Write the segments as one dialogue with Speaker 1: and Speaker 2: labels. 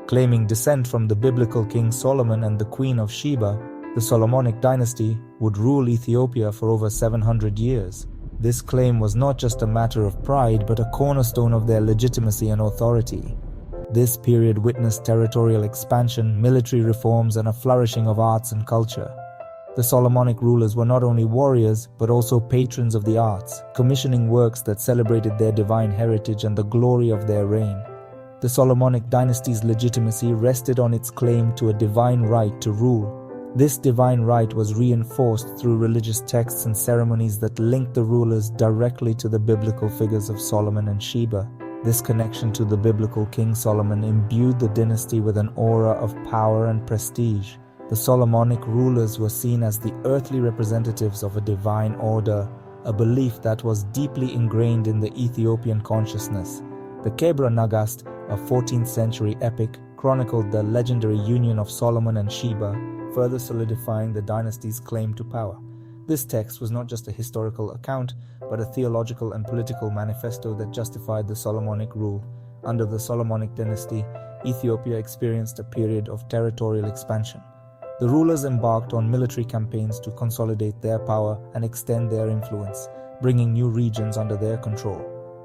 Speaker 1: Claiming descent from the biblical King Solomon and the Queen of Sheba, the Solomonic Dynasty would rule Ethiopia for over 700 years. This claim was not just a matter of pride, but a cornerstone of their legitimacy and authority. This period witnessed territorial expansion, military reforms, and a flourishing of arts and culture. The Solomonic rulers were not only warriors, but also patrons of the arts, commissioning works that celebrated their divine heritage and the glory of their reign. The Solomonic dynasty's legitimacy rested on its claim to a divine right to rule. This divine right was reinforced through religious texts and ceremonies that linked the rulers directly to the biblical figures of Solomon and Sheba. This connection to the biblical King Solomon imbued the dynasty with an aura of power and prestige. The Solomonic rulers were seen as the earthly representatives of a divine order, a belief that was deeply ingrained in the Ethiopian consciousness. The Kebra Nagast, a 14th century epic, chronicled the legendary union of Solomon and Sheba, further solidifying the dynasty's claim to power. This text was not just a historical account, but a theological and political manifesto that justified the Solomonic rule. Under the Solomonic dynasty, Ethiopia experienced a period of territorial expansion. The rulers embarked on military campaigns to consolidate their power and extend their influence, bringing new regions under their control.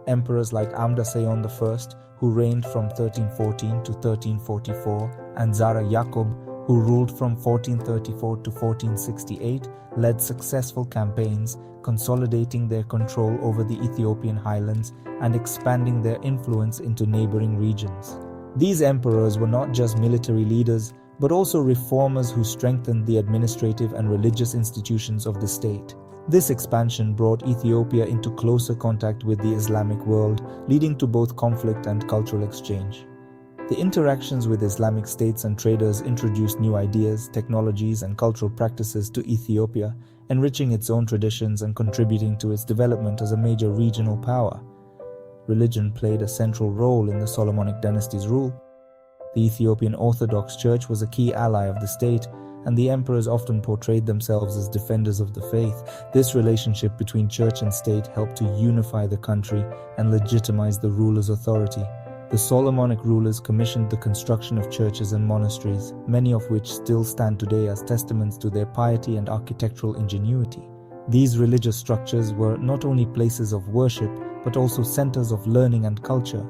Speaker 1: Emperors like Amdasayon I, who reigned from 1314 to 1344, and Zara Yaqub, who ruled from 1434 to 1468, led successful campaigns, consolidating their control over the Ethiopian highlands and expanding their influence into neighboring regions. These emperors were not just military leaders, but also reformers who strengthened the administrative and religious institutions of the state. This expansion brought Ethiopia into closer contact with the Islamic world, leading to both conflict and cultural exchange. The interactions with Islamic states and traders introduced new ideas, technologies, and cultural practices to Ethiopia, enriching its own traditions and contributing to its development as a major regional power. Religion played a central role in the Solomonic dynasty's rule. The Ethiopian Orthodox Church was a key ally of the state, and the emperors often portrayed themselves as defenders of the faith. This relationship between church and state helped to unify the country and legitimize the ruler's authority. The Solomonic rulers commissioned the construction of churches and monasteries, many of which still stand today as testaments to their piety and architectural ingenuity. These religious structures were not only places of worship, but also centers of learning and culture.